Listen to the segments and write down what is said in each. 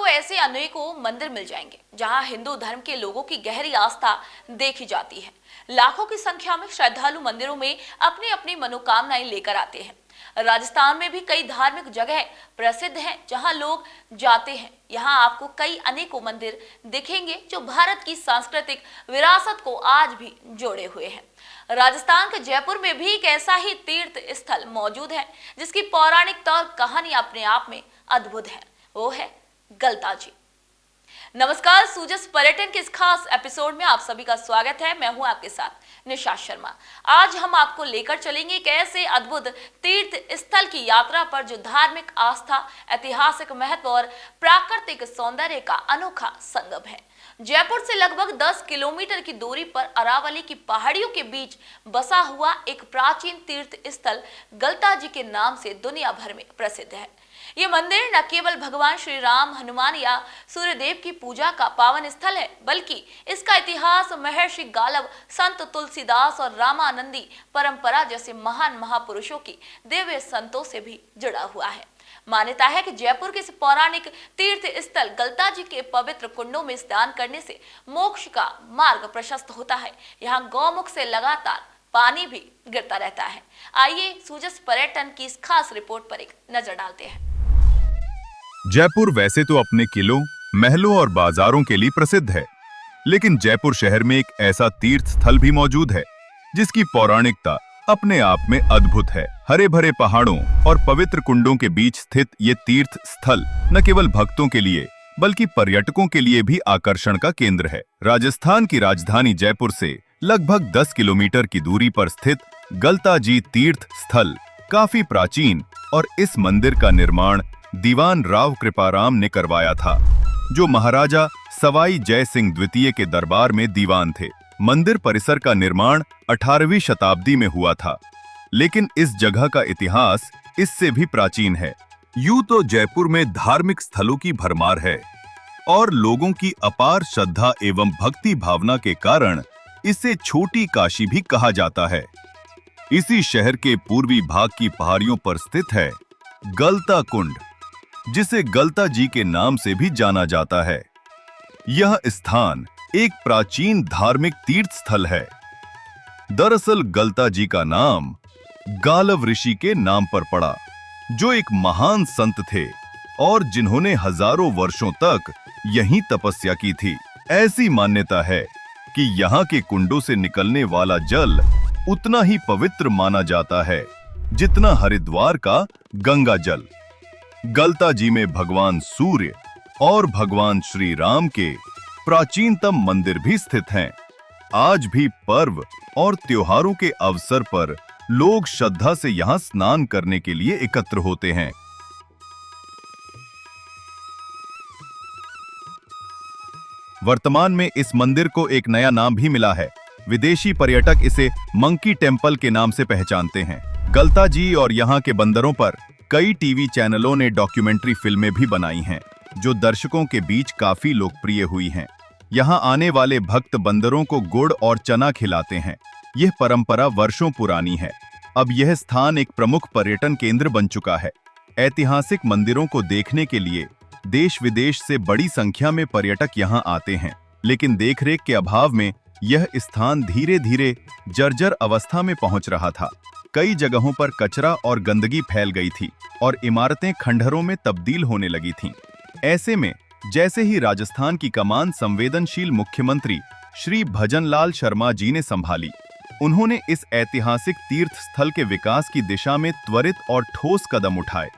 आपको ऐसे अनेकों मंदिर मिल जाएंगे जहां हिंदू धर्म के लोगों की गहरी आस्था देखी जाती है। लाखों की संख्या में श्रद्धालु मंदिरों में अपनी अपनी मनोकामनाएं लेकर आते हैं। राजस्थान में भी कई धार्मिक जगह प्रसिद्ध हैं जहां लोग जाते हैं। यहां आपको कई अनेकों मंदिर दिखेंगे जो भारत की सांस्कृतिक विरासत को आज भी जोड़े हुए हैं। राजस्थान के जयपुर में भी एक ऐसा ही तीर्थ स्थल मौजूद है जिसकी पौराणिकता और कहानी अपने आप में अद्भुत है। वो है गलता जी। नमस्कार, सूजस पर्यटन के इस खास एपिसोड में आप सभी का स्वागत है। मैं हूं आपके साथ निशा शर्मा। आज हम आपको लेकर चलेंगे एक ऐसे अद्भुत तीर्थ स्थल की यात्रा पर जो धार्मिक आस्था, ऐतिहासिक महत्व और प्राकृतिक सौंदर्य का अनोखा संगम है। जयपुर से लगभग 10 किलोमीटर की दूरी पर अरावली की पहाड़ियों के बीच बसा हुआ एक प्राचीन तीर्थ स्थल गलता जी के नाम से दुनिया भर में प्रसिद्ध है। ये मंदिर न केवल भगवान श्री राम, हनुमान या सूर्यदेव की पूजा का पावन स्थल है, बल्कि इसका इतिहास महर्षि गालव, संत तुलसीदास और रामानंदी परंपरा जैसे महान महापुरुषों की दिव्य संतों से भी जुड़ा हुआ है। मान्यता है कि जयपुर के इस पौराणिक तीर्थ स्थल गलता जी के पवित्र कुंडों में स्नान करने से मोक्ष का मार्ग प्रशस्त होता है। यहाँ गौमुख से लगातार पानी भी गिरता रहता है। आइए सूजस पर्यटन की इस खास रिपोर्ट पर एक नजर डालते हैं। जयपुर वैसे तो अपने किलों, महलों और बाजारों के लिए प्रसिद्ध है, लेकिन जयपुर शहर में एक ऐसा तीर्थ स्थल भी मौजूद है जिसकी पौराणिकता अपने आप में अद्भुत है। हरे भरे पहाड़ों और पवित्र कुंडों के बीच स्थित ये तीर्थ स्थल न केवल भक्तों के लिए बल्कि पर्यटकों के लिए भी आकर्षण का केंद्र है। राजस्थान की राजधानी जयपुर से लगभग 10 किलोमीटर की दूरी पर स्थित गलता जी तीर्थ स्थल काफी प्राचीन और इस मंदिर का निर्माण दीवान राव कृपाराम ने करवाया था, जो महाराजा सवाई जय सिंह द्वितीय के दरबार में दीवान थे। मंदिर परिसर का निर्माण 18वीं शताब्दी में हुआ था, लेकिन इस जगह का इतिहास इससे भी प्राचीन है। यूं तो जयपुर में धार्मिक स्थलों की भरमार है और लोगों की अपार श्रद्धा एवं भक्ति भावना के कारण इसे छोटी काशी भी कहा जाता है। इसी शहर के पूर्वी भाग की पहाड़ियों पर स्थित है गलता कुंड, जिसे गलता जी के नाम से भी जाना जाता है। यह स्थान एक प्राचीन धार्मिक तीर्थ स्थल है। दरअसल गलता जी का नाम गालव ऋषि के नाम पर पड़ा, जो एक महान संत थे और जिन्होंने हजारों वर्षों तक यहीं तपस्या की थी। ऐसी मान्यता है कि यहाँ के कुंडों से निकलने वाला जल उतना ही पवित्र माना जाता है जितना हरिद्वार का गंगा जल। गलता जी में भगवान सूर्य और भगवान श्री राम के प्राचीनतम मंदिर भी स्थित हैं। आज भी पर्व और त्योहारों के अवसर पर लोग श्रद्धा से यहाँ स्नान करने के लिए एकत्र होते हैं। वर्तमान में इस मंदिर को एक नया नाम भी मिला है। विदेशी पर्यटक इसे मंकी टेम्पल के नाम से पहचानते हैं। गलता जी और यहाँ के बंदरों पर कई टीवी चैनलों ने डॉक्यूमेंट्री फिल्में भी बनाई हैं, जो दर्शकों के बीच काफी लोकप्रिय हुई हैं। यहाँ आने वाले भक्त बंदरों को गुड़ और चना खिलाते हैं। यह परंपरा वर्षों पुरानी है। अब यह स्थान एक प्रमुख पर्यटन केंद्र बन चुका है। ऐतिहासिक मंदिरों को देखने के लिए देश विदेश से बड़ी संख्या में पर्यटक यहाँ आते हैं, लेकिन देखरेख के अभाव में यह स्थान धीरे धीरे जर्जर अवस्था में पहुंच रहा था। कई जगहों पर कचरा और गंदगी फैल गई थी और इमारतें खंडहरों में तब्दील होने लगी थीं। ऐसे में जैसे ही राजस्थान की कमान संवेदनशील मुख्यमंत्री श्री भजनलाल शर्मा जी ने संभाली, उन्होंने इस ऐतिहासिक तीर्थ स्थल के विकास की दिशा में त्वरित और ठोस कदम उठाए।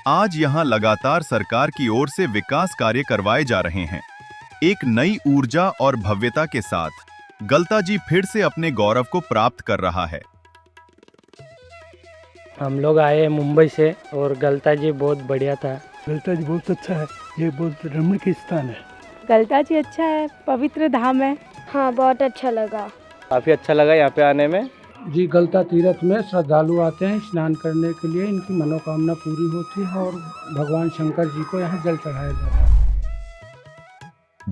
आज यहाँ लगातार सरकार की ओर से विकास कार्य करवाए जा रहे हैं। एक नई ऊर्जा और भव्यता के साथ गलता जी फिर से अपने गौरव को प्राप्त कर रहा है। हम लोग आए मुंबई से और गलता जी बहुत बढ़िया था। गलता जी बहुत अच्छा है, ये बहुत रमणीक स्थान है। गलता जी अच्छा है, पवित्र धाम है। हाँ, बहुत अच्छा लगा। काफ़ी अच्छा लगा यहाँ पे आने में। जी, गलता तीर्थ में श्रद्धालु आते हैं स्नान करने के लिए, इनकी मनोकामना पूरी होती है और भगवान शंकर जी को यहाँ जल चढ़ाया जाता है।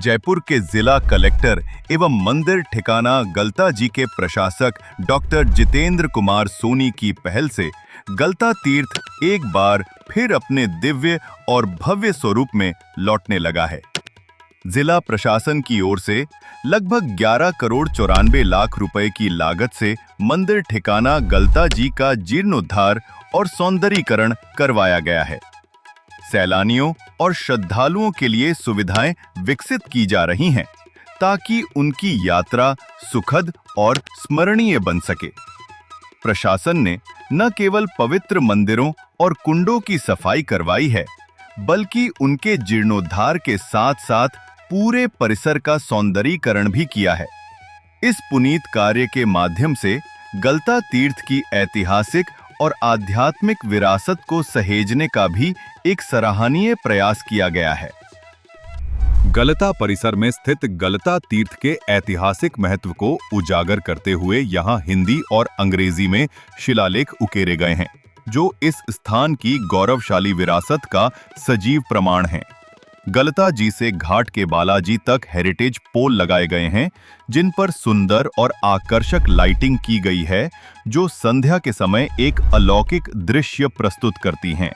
जयपुर के जिला कलेक्टर एवं मंदिर ठिकाना गलता जी के प्रशासक डॉक्टर जितेंद्र कुमार सोनी की पहल से गलता तीर्थ एक बार फिर अपने दिव्य और भव्य स्वरूप में लौटने लगा है। जिला प्रशासन की ओर से लगभग 11 करोड़ 94 लाख रुपए की लागत से मंदिर ठिकाना गलता जी का जीर्णोद्धार और सौंदर्यीकरण करवाया गया है। सैलानियों और श्रद्धालुओं के लिए सुविधाएं विकसित की जा रही हैं ताकि उनकी यात्रा सुखद और स्मरणीय बन सके। प्रशासन ने न केवल पवित्र मंदिरों और कुंडों की सफाई करवाई है, बल्कि उनके जीर्णोद्धार के साथ-साथ पूरे परिसर का सौंदर्यीकरण भी किया है। इस पुनीत कार्य के माध्यम से गलता तीर्थ की ऐतिहासिक और आध्यात्मिक विरासत को सहेजने का भी एक सराहनीय प्रयास किया गया है। गलता परिसर में स्थित गलता तीर्थ के ऐतिहासिक महत्व को उजागर करते हुए यहां हिंदी और अंग्रेजी में शिलालेख उकेरे गए हैं, जो इस स्थान की गौरवशाली विरासत का सजीव प्रमाण हैं। गलता जी से घाट के बालाजी तक हेरिटेज पोल लगाए गए हैं, जिन पर सुंदर और आकर्षक लाइटिंग की गई है, जो संध्या के समय एक अलौकिक दृश्य प्रस्तुत करती हैं।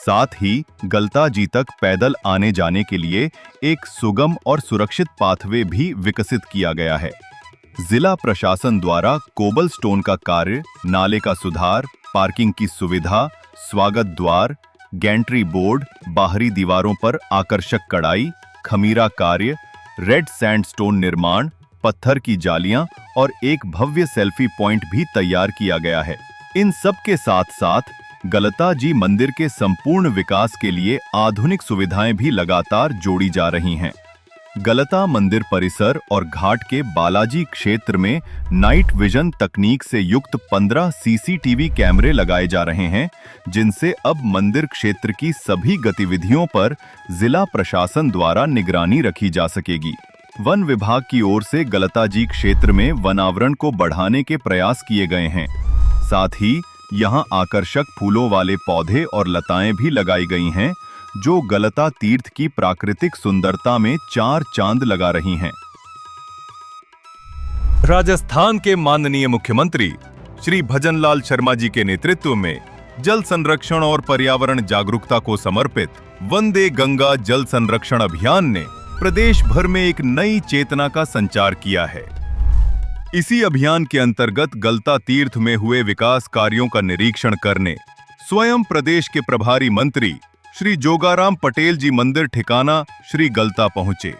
साथ ही गलता जी तक पैदल आने जाने के लिए एक सुगम और सुरक्षित पाथवे भी विकसित किया गया है। जिला प्रशासन द्वारा कोबल स्टोन का कार्य, नाले का सुधार, पार्किंग की सुविधा, स्वागत द्वार, गैंट्री बोर्ड, बाहरी दीवारों पर आकर्षक कढ़ाई, खमीरा कार्य, रेड सैंडस्टोन निर्माण, पत्थर की जालियां और एक भव्य सेल्फी पॉइंट भी तैयार किया गया है। इन सब के साथ साथ गलता जी मंदिर के संपूर्ण विकास के लिए आधुनिक सुविधाएं भी लगातार जोड़ी जा रही हैं। गलता मंदिर परिसर और घाट के बालाजी क्षेत्र में नाइट विजन तकनीक से युक्त 15 सीसीटीवी कैमरे लगाए जा रहे हैं, जिनसे अब मंदिर क्षेत्र की सभी गतिविधियों पर जिला प्रशासन द्वारा निगरानी रखी जा सकेगी। वन विभाग की ओर से गलता जी क्षेत्र में वनावरण को बढ़ाने के प्रयास किए गए हैं। साथ ही यहाँ आकर्षक फूलों वाले पौधे और लताएं भी लगाई गई हैं, जो गलता तीर्थ की प्राकृतिक सुंदरता में 4 चांद लगा रही हैं। राजस्थान के माननीय मुख्यमंत्री श्री भजनलाल शर्मा जी के नेतृत्व में जल संरक्षण और पर्यावरण जागरूकता को समर्पित वंदे गंगा जल संरक्षण अभियान ने प्रदेश भर में एक नई चेतना का संचार किया है। इसी अभियान के अंतर्गत गलता तीर्थ में हुए विकास कार्यों का निरीक्षण करने स्वयं प्रदेश के प्रभारी मंत्री श्री जोगाराम पटेल जी मंदिर ठिकाना श्री गलता पहुंचे।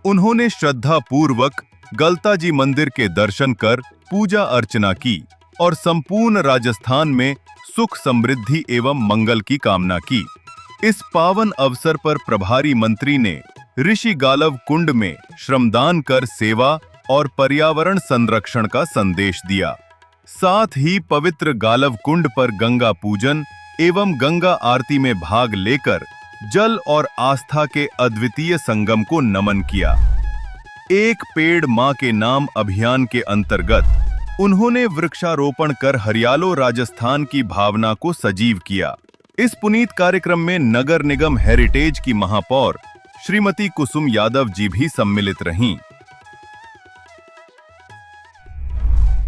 उन्होंने श्रद्धा पूर्वक गलता जी मंदिर के दर्शन कर पूजा अर्चना की और संपूर्ण राजस्थान में सुख समृद्धि एवं मंगल की कामना की। इस पावन अवसर पर प्रभारी मंत्री ने ऋषि गालव कुंड में श्रमदान कर सेवा और पर्यावरण संरक्षण का संदेश दिया। साथ ही पवित्र गालव कुंड पर गंगा पूजन एवं गंगा आरती में भाग लेकर जल और आस्था के अद्वितीय संगम को नमन किया। एक पेड़ मां के नाम अभियान के अंतर्गत उन्होंने वृक्षारोपण कर हरियालो राजस्थान की भावना को सजीव किया। इस पुनीत कार्यक्रम में नगर निगम हेरिटेज की महापौर श्रीमती कुसुम यादव जी भी सम्मिलित रहीं।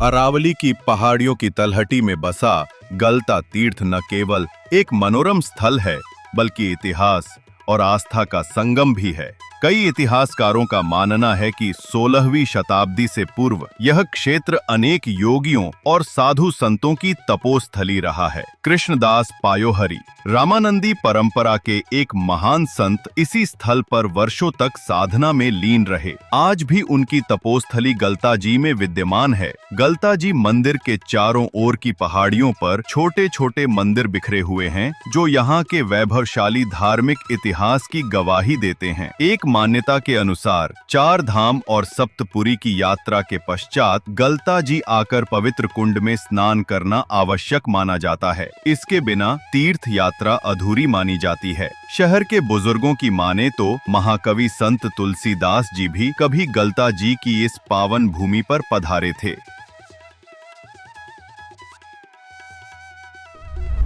अरावली की पहाड़ियों की तलहटी में बसा गलता तीर्थ न केवल एक मनोरम स्थल है, बल्कि इतिहास और आस्था का संगम भी है। कई इतिहासकारों का मानना है कि 16वीं शताब्दी से पूर्व यह क्षेत्र अनेक योगियों और साधु संतों की तपोस्थली रहा है। कृष्णदास पायोहरी रामानंदी परंपरा के एक महान संत इसी स्थल पर वर्षों तक साधना में लीन रहे। आज भी उनकी तपोस्थली गलता जी में विद्यमान है। गलता जी मंदिर के चारों ओर की पहाड़ियों पर छोटे छोटे मंदिर बिखरे हुए हैं, जो यहाँ के वैभवशाली धार्मिक इतिहास की गवाही देते हैं। एक मान्यता के अनुसार 4 धाम और सप्तपुरी की यात्रा के पश्चात गलता जी आकर पवित्र कुंड में स्नान करना आवश्यक माना जाता है। इसके बिना तीर्थ यात्रा अधूरी मानी जाती है। शहर के बुजुर्गों की माने तो महाकवि संत तुलसीदास जी भी कभी गलता जी की इस पावन भूमि पर पधारे थे।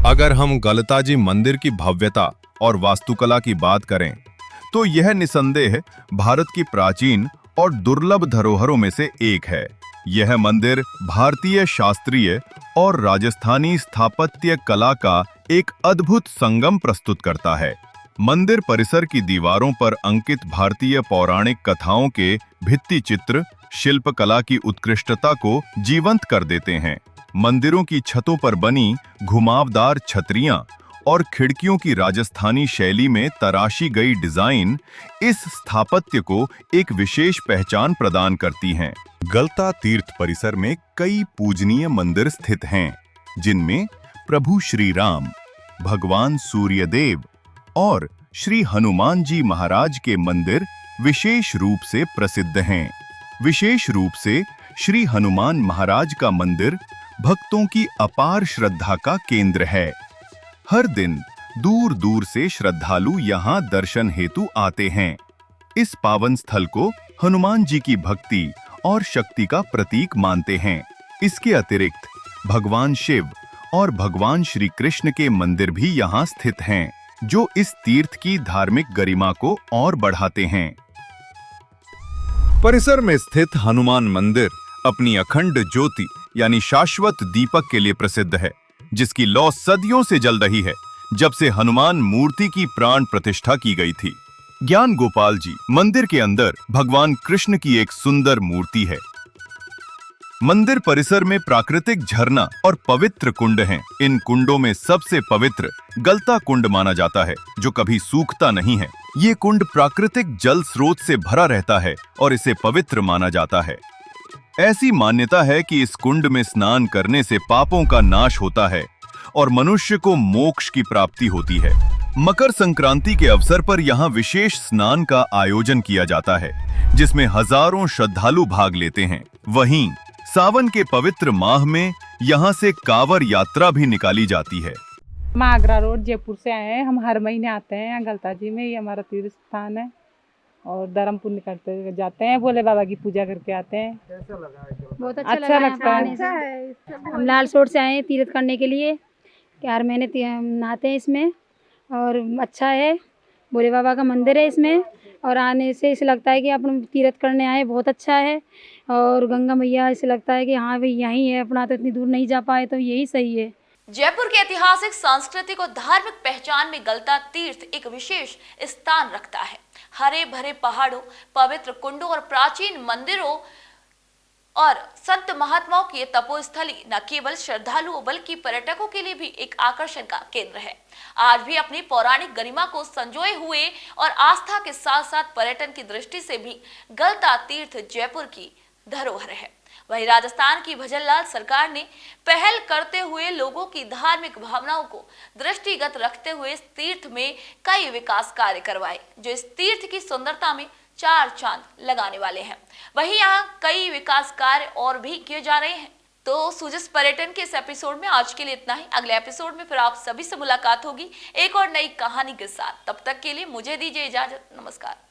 अगर हम गलता जी मंदिर की भव्यता और वास्तुकला की बात करें तो यह निसंदेह भारत की प्राचीन और दुर्लभ धरोहरों में से एक है। यह मंदिर भारतीय शास्त्रीय और राजस्थानी स्थापत्य कला का एक अद्भुत संगम प्रस्तुत करता है। मंदिर परिसर की दीवारों पर अंकित भारतीय पौराणिक कथाओं के भित्ति चित्र शिल्पकला की उत्कृष्टता को जीवंत कर देते हैं। मंदिरों की छतों पर बनी घुमावदार छतरियां और खिड़कियों की राजस्थानी शैली में तराशी गई डिजाइन इस स्थापत्य को एक विशेष पहचान प्रदान करती हैं। गलता तीर्थ परिसर में कई पूजनीय मंदिर स्थित हैं, जिनमें प्रभु श्री राम, भगवान सूर्यदेव और श्री हनुमान जी महाराज के मंदिर विशेष रूप से प्रसिद्ध हैं। विशेष रूप से श्री हनुमान महाराज का मंदिर भक्तों की अपार श्रद्धा का केंद्र है। हर दिन दूर दूर से श्रद्धालु यहाँ दर्शन हेतु आते हैं। इस पावन स्थल को हनुमान जी की भक्ति और शक्ति का प्रतीक मानते हैं। इसके अतिरिक्त भगवान शिव और भगवान श्री कृष्ण के मंदिर भी यहाँ स्थित हैं, जो इस तीर्थ की धार्मिक गरिमा को और बढ़ाते हैं। परिसर में स्थित हनुमान मंदिर अपनी अखंड ज्योति यानी शाश्वत दीपक के लिए प्रसिद्ध है, जिसकी लौ सदियों से जल रही है, जब से हनुमान मूर्ति की प्राण प्रतिष्ठा की गई थी। ज्ञान गोपाल जी मंदिर के अंदर भगवान कृष्ण की एक सुंदर मूर्ति है। मंदिर परिसर में प्राकृतिक झरना और पवित्र कुंड हैं। इन कुंडों में सबसे पवित्र गलता कुंड माना जाता है, जो कभी सूखता नहीं है। ये कुंड प्राकृतिक जल स्रोत से भरा रहता है और इसे पवित्र माना जाता है। ऐसी मान्यता है कि इस कुंड में स्नान करने से पापों का नाश होता है और मनुष्य को मोक्ष की प्राप्ति होती है। मकर संक्रांति के अवसर पर यहाँ विशेष स्नान का आयोजन किया जाता है, जिसमें हजारों श्रद्धालु भाग लेते हैं। वहीं सावन के पवित्र माह में यहाँ से कांवड़ यात्रा भी निकाली जाती है। हम आगरा रोड जयपुर से आए हैं। हम हर महीने आते हैं यहाँ गलता जी में। ये हमारा तीर्थ स्थान है और धर्म पुण्य करते जाते हैं, भोले बाबा की पूजा करके आते हैं। बहुत अच्छा लगता है। हम लालसोट से आए हैं तीर्थ करने के लिए, कि हर महीने नहाते हैं इसमें और अच्छा है। भोले बाबा का मंदिर है इसमें और आने से ऐसे लगता है कि अपन तीर्थ करने आए, बहुत अच्छा है। और गंगा मैया ऐसे लगता है कि हाँ भाई यहीं है, अपना तो इतनी दूर नहीं जा पाए तो यही सही है। जयपुर की ऐतिहासिक, सांस्कृतिक और धार्मिक पहचान में गलता तीर्थ एक विशेष स्थान रखता है। हरे भरे पहाड़ों, पवित्र कुंडों और प्राचीन मंदिरों और संत महात्माओं की तपोस्थली न केवल श्रद्धालुओं बल्कि पर्यटकों के लिए भी एक आकर्षण का केंद्र है। आज भी अपनी पौराणिक गरिमा को संजोए हुए और आस्था के साथ साथ पर्यटन की दृष्टि से भी गलता तीर्थ जयपुर की धरोहर है। वहीं राजस्थान की भजनलाल सरकार ने पहल करते हुए लोगों की धार्मिक भावनाओं को दृष्टिगत रखते हुए इस तीर्थ में कई विकास कार्य करवाए, जो इस तीर्थ की सुंदरता में चार चांद लगाने वाले हैं। वहीं यहाँ कई विकास कार्य और भी किए जा रहे हैं। तो सुजस पर्यटन के इस एपिसोड में आज के लिए इतना ही। अगले एपिसोड में फिर आप सभी से मुलाकात होगी एक और नई कहानी के साथ। तब तक के लिए मुझे दीजिए इजाजत। नमस्कार।